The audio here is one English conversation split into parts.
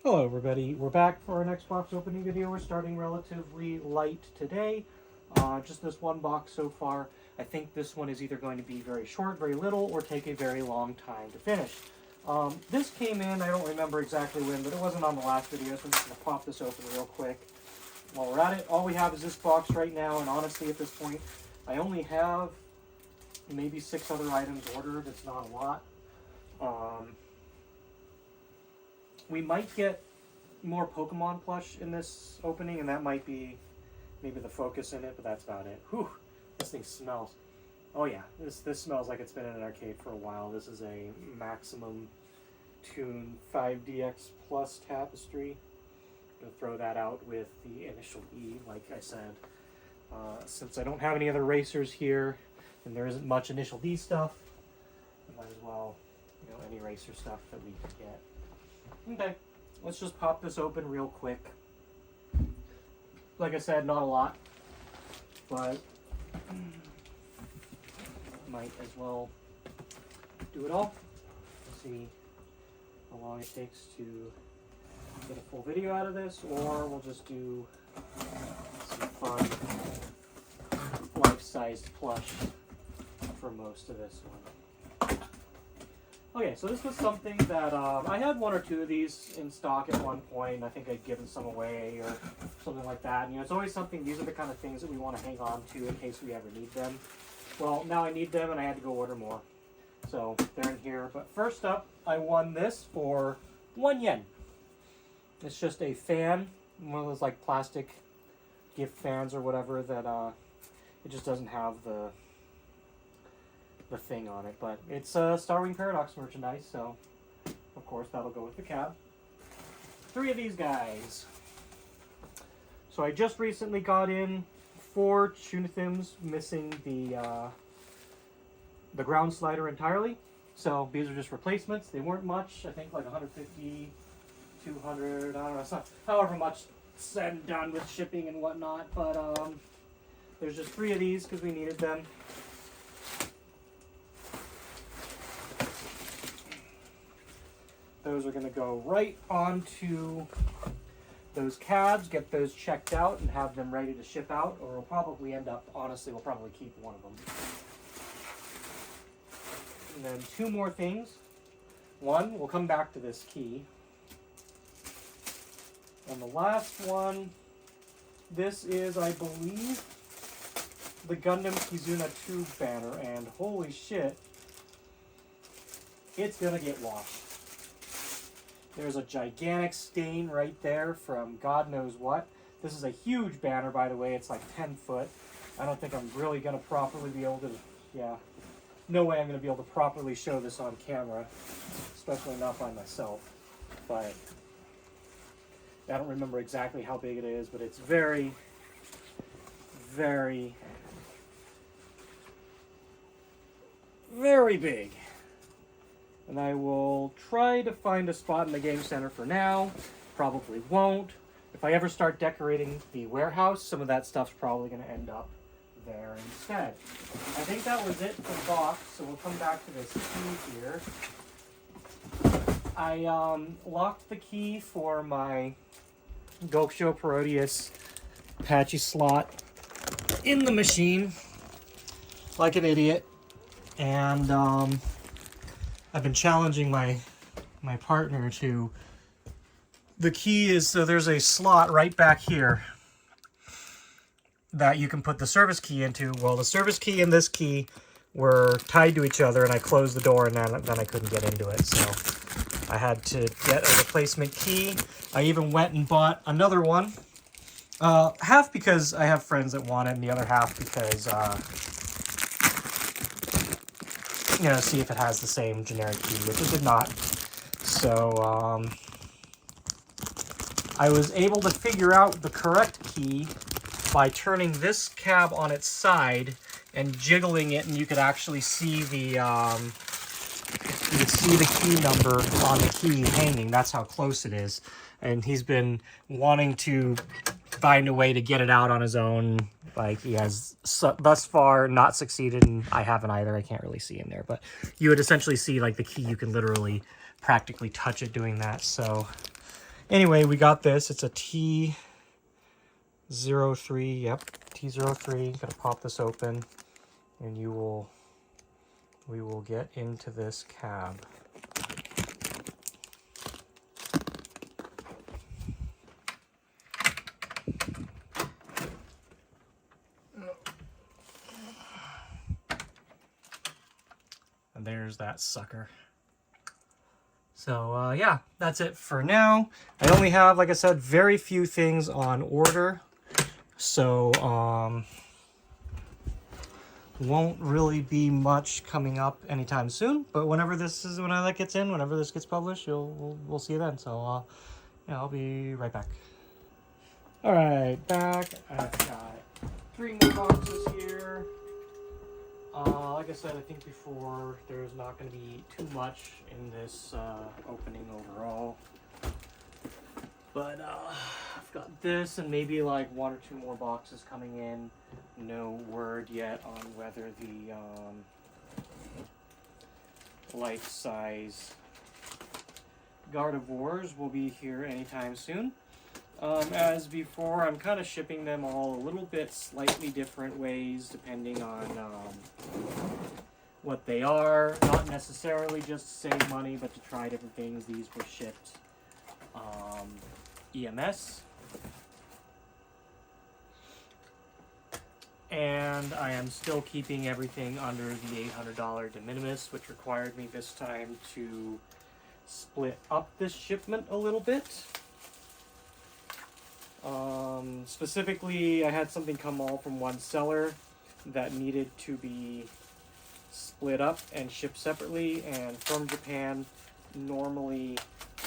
Hello everybody, we're back for our next box opening video. We're starting relatively light today. Just this one box so far. I think this one is either going to be very short, very little, or take a very long time to finish. This came in, I don't remember exactly when, but it wasn't on the last video, so I'm just going to pop this open real quick. While we're at it, all we have is this box right now, and honestly at this point, I only have maybe 6 other items ordered. It's not a lot. We might get more Pokemon plush in this opening, and that might be maybe the focus in it, but that's about it. Whew, this thing smells. Oh yeah, this smells like it's been in an arcade for a while. This is a Maximum Tune 5DX Plus tapestry. I'm going to throw that out with the initial E, like I said. Since I don't have any other racers here, and there isn't much initial D stuff, I might as well, any racer stuff that we can get. Okay, let's just pop this open real quick. Like I said, not a lot, but might as well do it all. Let's see how long it takes to get a full video out of this, or we'll just do some fun life-sized plush for most of this one. Okay, so this was something that I had 1 or 2 of these in stock at one point. I think I'd given some away or something like that. And, it's always something, these are the kind of things that we want to hang on to in case we ever need them. Well, now I need them and I had to go order more. So they're in here. But first up, I won this for 1 yen. It's just a fan, one of those like plastic gift fans or whatever that it just doesn't have the thing on it, but it's Star Wing Paradox merchandise, so of course that'll go with the cab. 3 of these guys. So I just recently got in 4 CHUNITHMs, missing the ground slider entirely. So these are just replacements. They weren't much. I think like 150, 200. I don't know. It's not however much said and done with shipping and whatnot. But there's just 3 of these because we needed them. Those are going to go right onto those cabs, get those checked out, and have them ready to ship out, or we'll probably end up, honestly, we'll probably keep one of them. And then 2 more things. One, we'll come back to this key. And the last one, this is, I believe, the Gundam Kizuna 2 banner, and holy shit, it's going to get washed. There's a gigantic stain right there from God knows what. This is a huge banner, by the way. It's like 10 foot. I don't think I'm really going to properly be able to, no way I'm going to be able to properly show this on camera, especially not by myself. But I don't remember exactly how big it is, but it's very, very, very big. And I will try to find a spot in the game center for now. Probably won't. If I ever start decorating the warehouse, some of that stuff's probably going to end up there instead. I think that was it for the box, so we'll come back to this key here. I locked the key for my Gokusho Parodius Apache slot in the machine like an idiot. And I've been challenging my partner to, the key is, so there's a slot right back here that you can put the service key into. Well, the service key and this key were tied to each other, and I closed the door, and then I couldn't get into it, so I had to get a replacement key. I even went and bought another one, half because I have friends that want it, and the other half because see if it has the same generic key, which it did not. So I was able to figure out the correct key by turning this cab on its side and jiggling it, and you could actually see the key number on the key hanging. That's how close it is. And he's been wanting to find a way to get it out on his own. Like, he has thus far not succeeded, and I haven't either. I can't really see in there, but you would essentially see like the key, you can literally practically touch it doing that. So Anyway, we got this. It's a T03. Yep, T03. Gonna pop this open, and we will get into this cab. And there's that sucker. So yeah, that's it for now. I only have, like I said, very few things on order. So won't really be much coming up anytime soon. But whenever this gets in, whenever this gets published, we'll see you then. So yeah, I'll be right back. All right, back. I've got 3 more boxes here. Like I said, I think before, there's not going to be too much in this opening overall. But I've got this and maybe like 1 or 2 more boxes coming in. No word yet on whether the life-size Gardevoirs will be here anytime soon. As before, I'm kind of shipping them all a little bit slightly different ways depending on what they are. Not necessarily just to save money, but to try different things. These were shipped EMS. And I am still keeping everything under the $800 de minimis, which required me this time to split up this shipment a little bit. Specifically, I had something come all from one seller that needed to be split up and shipped separately, and from Japan normally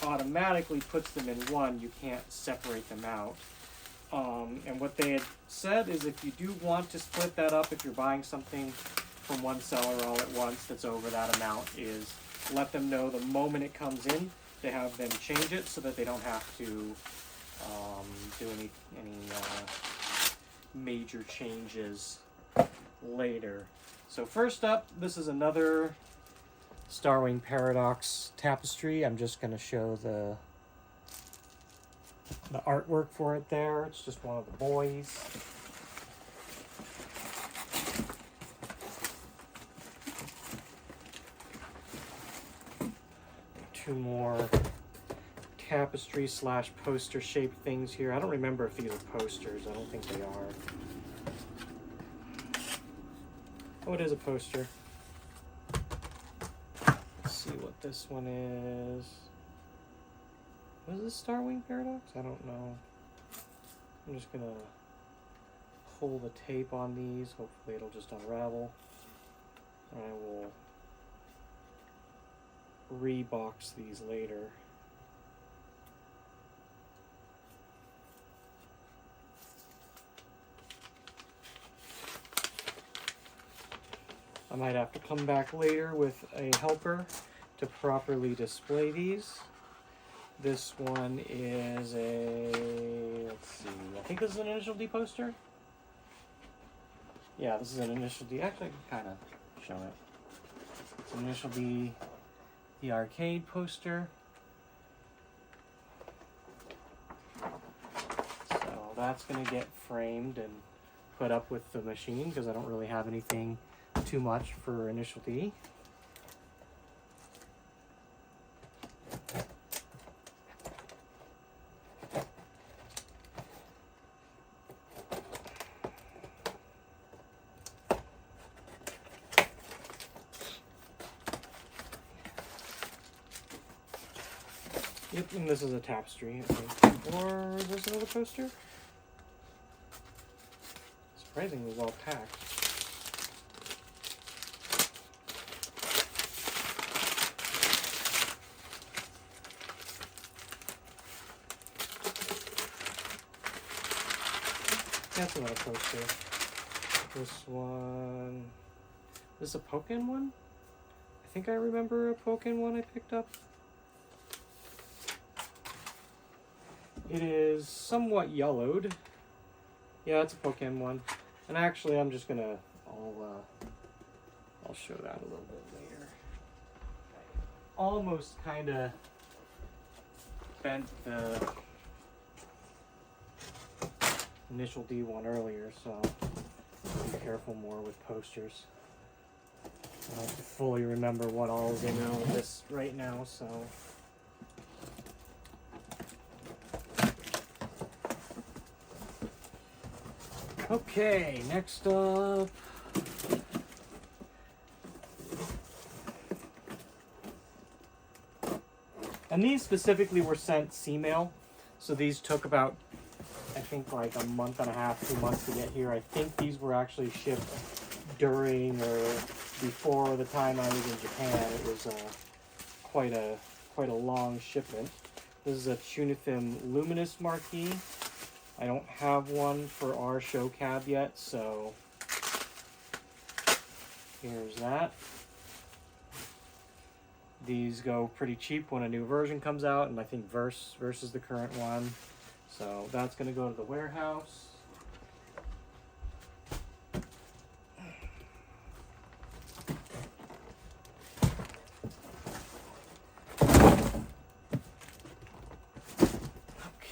automatically puts them in one. You can't separate them out. And what they had said is if you do want to split that up, if you're buying something from one seller all at once that's over that amount, is let them know the moment it comes in to have them change it so that they don't have to do any major changes later. So first up, this is another Starwing Paradox tapestry. I'm just going to show the artwork for it there. It's just one of the boys. Two more tapestry slash poster shaped things here. I don't remember if these are posters. I don't think they are. Oh, it is a poster. Let's see what this one is. Was this Starwing Paradox? I don't know. I'm just gonna pull the tape on these. Hopefully it'll just unravel. I will rebox these later. I might have to come back later with a helper to properly display these. This one is a, let's see, I think this is an Initial D poster. Yeah, this is an Initial D. Actually, I can kind of show it. It's an Initial D, the arcade poster. So that's going to get framed and put up with the machine because I don't really have anything too much for Initial D. Yep, and this is a tapestry, I think. Or is this another poster? Surprisingly well packed. That's another poster. This one... Is this a Pokken one? I think I remember a Pokken one I picked up. It is somewhat yellowed. Yeah, it's a Pokken one. And actually, I'm just gonna... I'll show that a little bit later. Almost kind of bent the initial D1 earlier, so be careful more with posters. I don't fully remember what all is in this right now, so. Okay, next up. And these specifically were sent C-mail, so these took about, I think, like a month and a half, 2 months to get here. I think these were actually shipped during or before the time I was in Japan. It was quite a long shipment. This is a CHUNITHM luminous marquee. I don't have one for our show cab yet, so here's that. These go pretty cheap when a new version comes out, and I think Verse is the current one. So that's going to go to the warehouse.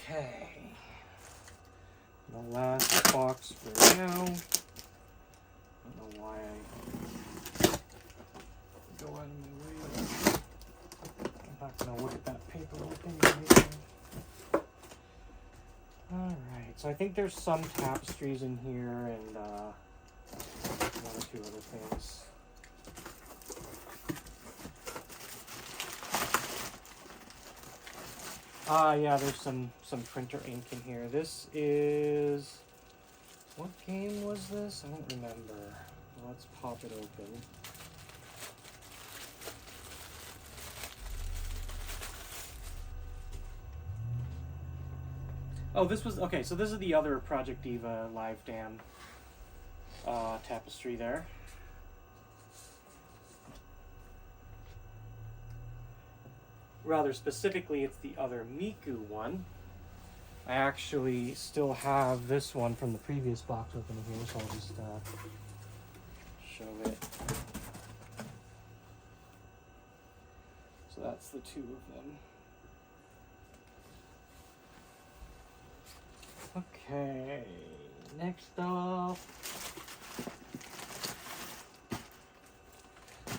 Okay. The last box for now. I don't know why I go out of my way. I'm not going to look at that paperwork anyway. Alright, so I think there's some tapestries in here and one or two other things. Yeah, there's some printer ink in here. This is... what game was this? I don't remember. Let's pop it open. Oh, this was... okay, so this is the other Project DIVA Live Dam tapestry there. Rather specifically, it's the other Miku one. I actually still have this one from the previous box opening here, so I'll just show it. So that's the two of them. Okay, next up.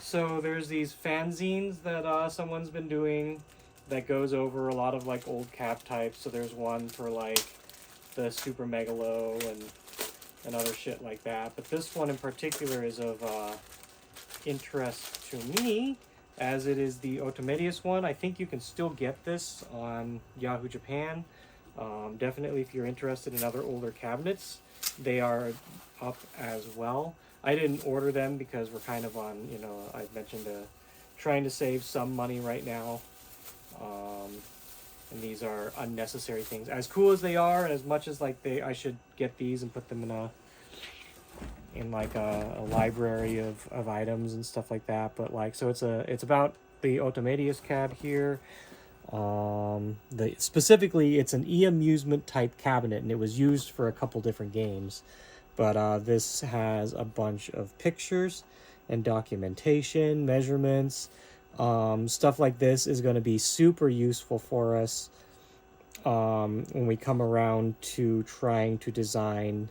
So there's these fanzines that someone's been doing that goes over a lot of like old cab types. So there's one for like the Super Megalo and other shit like that. But this one in particular is of interest to me, as it is the Otomedius one. I think you can still get this on Yahoo Japan. Definitely if you're interested in other older cabinets, they are up as well. I didn't order them because we're kind of on, you know, I've mentioned trying to save some money right now. And these are unnecessary things. As cool as they are, and as much as like I should get these and put them in like a library of items and stuff like that. But like, so it's about the Otomedius cab here. Specifically, it's an e-amusement type cabinet, and it was used for a couple different games. But this has a bunch of pictures and documentation, measurements. Stuff like this is going to be super useful for us when we come around to trying to design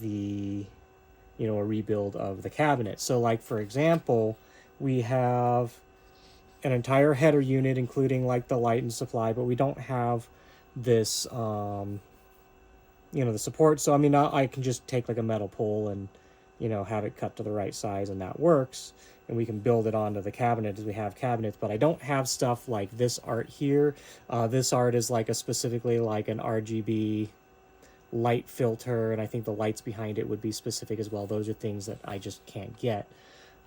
a rebuild of the cabinet. So like, for example, we have an entire header unit, including like the light and supply, but we don't have this, the support. So I mean, I can just take like a metal pole and, have it cut to the right size, and that works. And we can build it onto the cabinet as we have cabinets, but I don't have stuff like this art here. This art is like specifically like an RGB light filter, and I think the lights behind it would be specific as well. Those are things that I just can't get.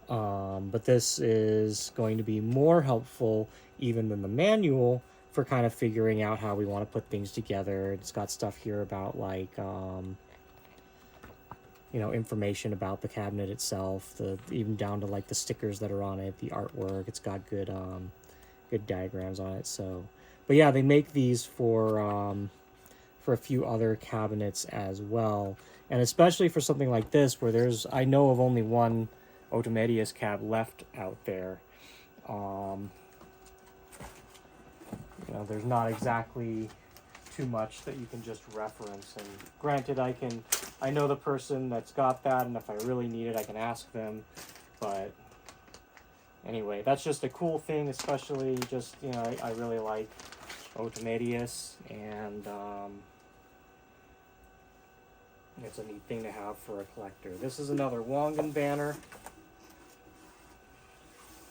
But this is going to be more helpful even than the manual for kind of figuring out how we want to put things together. It's got stuff here about like, information about the cabinet itself, even down to like the stickers that are on it, the artwork. It's got good diagrams on it. So, but yeah, they make these for a few other cabinets as well, and especially for something like this where I know of only one Otomedius cab left out there. you know, there's not exactly too much that you can just reference. And granted, I know the person that's got that, and if I really need it, I can ask them. But anyway, that's just a cool thing, especially just, you know, I really like Otomedius, and it's a neat thing to have for a collector. This is another Wangan banner.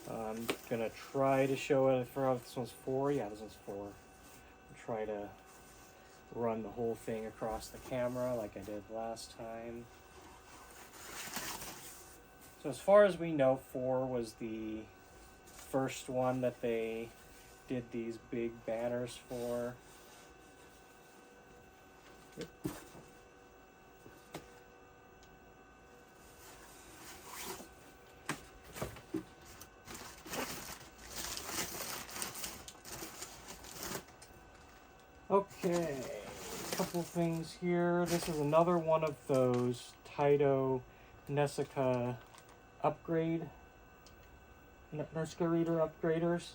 I'm gonna try to show it. I forgot if this one's 4. Yeah, this one's 4. I'll try to run the whole thing across the camera like I did last time. So as far as we know, 4 was the first one that they did these big banners for. Yep. Okay, a couple things here. This is another one of those Taito Nesica Nesica reader upgraders.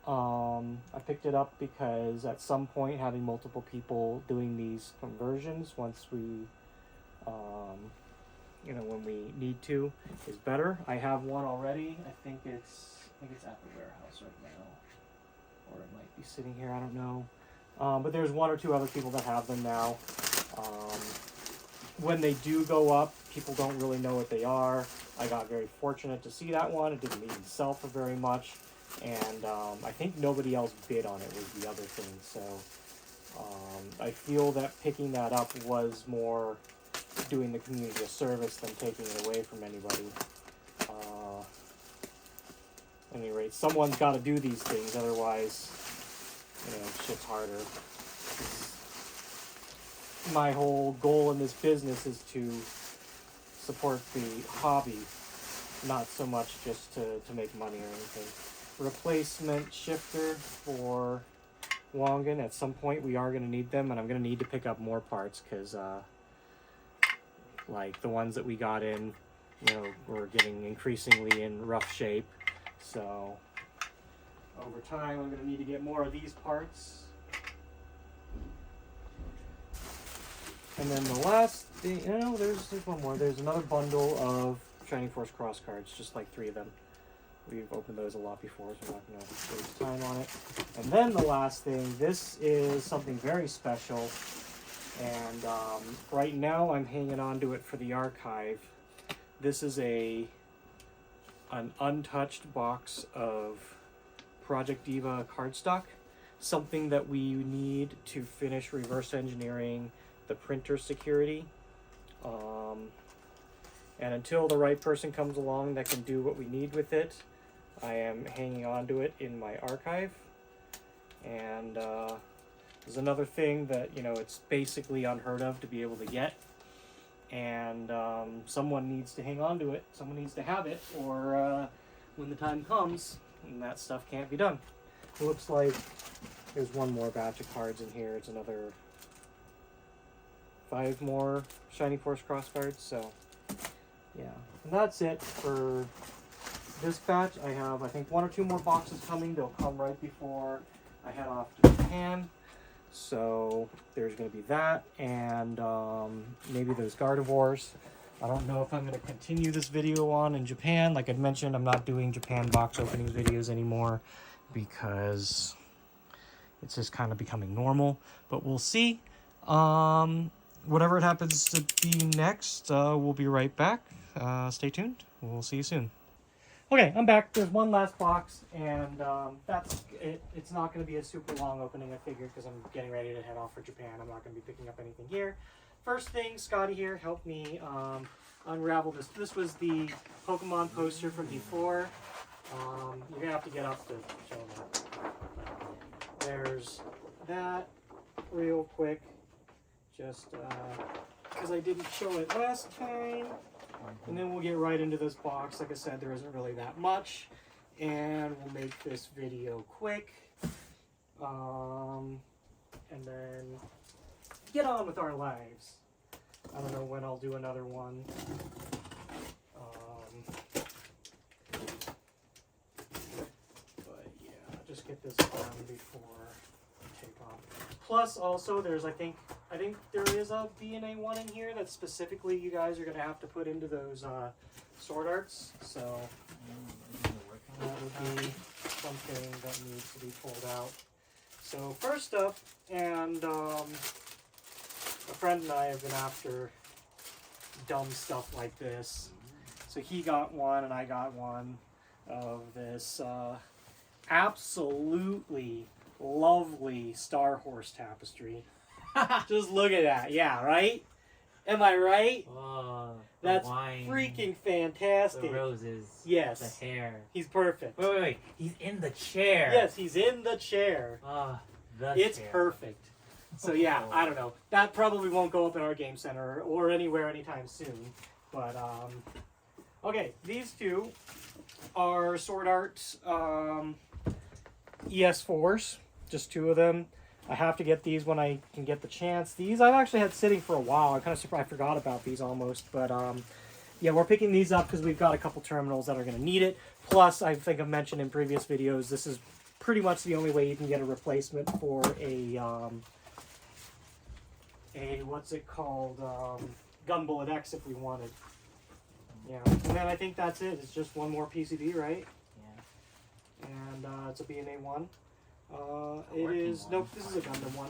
I picked it up because at some point having multiple people doing these conversions once we, you know, when we need to, is better. I have one already. I think it's at the warehouse right now, or it might be sitting here. I don't know. But there's 1 or 2 other people that have them now. When they do go up, people don't really know what they are. I got very fortunate to see that one. It didn't even sell for very much. And I think nobody else bid on it was the other thing. So I feel that picking that up was more doing the community a service than taking it away from anybody. At any rate, someone's got to do these things, otherwise, you know, shit's harder. My whole goal in this business is to support the hobby, not so much just to make money or anything. Replacement shifter for Wangan. At some point we are going to need them, and I'm going to need to pick up more parts because like the ones that we got in, you know, were getting increasingly in rough shape. So over time I'm going to need to get more of these parts. And then the last thing, you know, there's one more. There's another bundle of Shining Force cross cards, just like 3 of them. We've opened those a lot before, so I'm not going to waste time on it. And then the last thing, this is something very special. And right now I'm hanging on to it for the archive. This is an untouched box of Project DIVA cardstock. Something that we need to finish reverse engineering the printer security. And until the right person comes along that can do what we need with it, I am hanging on to it in my archive. And there's another thing that, you know, it's basically unheard of to be able to get. And someone needs to hang on to it. Someone needs to have it, or when the time comes, and that stuff can't be done. It looks like there's one more batch of cards in here. It's another 5 more Shining Force cross cards. So yeah, and that's it for this batch. I have, I think, 1 or 2 more boxes coming. They'll come right before I head off to Japan. So there's going to be that, and maybe those Gardevoirs. I don't know if I'm going to continue this video on in Japan. Like I'd mentioned, I'm not doing Japan box opening videos anymore because it's just kind of becoming normal. But we'll see. Whatever it happens to be next, we'll be right back. Stay tuned. We'll see you soon. Okay, I'm back. There's one last box, and that's it. It's not going to be a super long opening, I figured, because I'm getting ready to head off for Japan. I'm not going to be picking up anything here. First thing, Scotty here helped me unravel this. This was the Pokemon poster from before. You're going to have to get up to show that. There's that real quick, just because I didn't show it last time. And then we'll get right into this box. Like I said, there isn't really that much, and we'll make this video quick, and then get on with our lives. I don't know when I'll do another one. But yeah, just get this done before I take off. Plus, also, there's I think there is a DNA one in here that specifically you guys are gonna have to put into those sword arts. So that would be something that needs to be pulled out. So first up, and a friend and I have been after dumb stuff like this. So he got one and I got one of this absolutely lovely Star Horse tapestry. Just look at that. Yeah, right? Am I right? Oh, that's wine, freaking fantastic. The roses. Yes. The hair. He's perfect. Wait. He's in the chair. Yes, he's in the chair. It's chair. Perfect. So yeah, I don't know. That probably won't go up in our game center or anywhere anytime soon. But okay, these two are Sword Art ES4s. Just two of them. I have to get these when I can get the chance. These I've actually had sitting for a while. I'm kind of surprised I forgot about these almost. But yeah, we're picking these up because we've got a couple terminals that are going to need it. Plus, I think I've mentioned in previous videos, this is pretty much the only way you can get a replacement for a what's it called, Gunbullet X if we wanted. Yeah, and then I think that's it. It's just one more PCB, right? Yeah. And it's a BNA one. Nope, this is a Gundam one.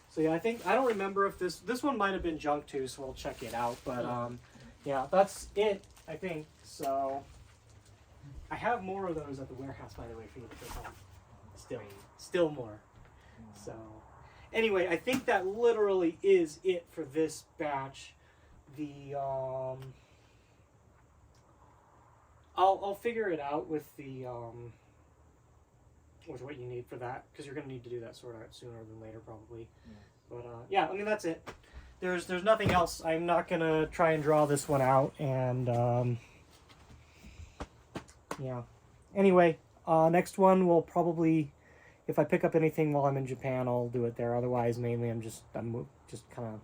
So yeah, I don't remember if this one might have been junk too, so we'll check it out. But yeah, that's it, I think. So I have more of those at the warehouse, by the way, for you to pick up. Still more. So anyway, I think that literally is it for this batch. The I'll figure it out with the with what you need for that, because you're going to need to do that Sword Art sooner than later probably. Yeah. But yeah, I mean that's it. There's nothing else. I'm not going to try and draw this one out, and yeah. Anyway, next one will probably, if I pick up anything while I'm in Japan, I'll do it there. Otherwise, mainly I'm just kind of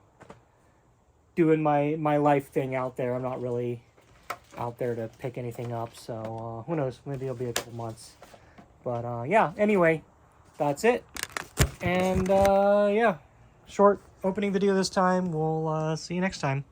doing my life thing out there. I'm not really out there to pick anything up, so who knows, maybe it'll be a couple months. But yeah, anyway, that's it. And yeah, short opening video this time. We'll see you next time.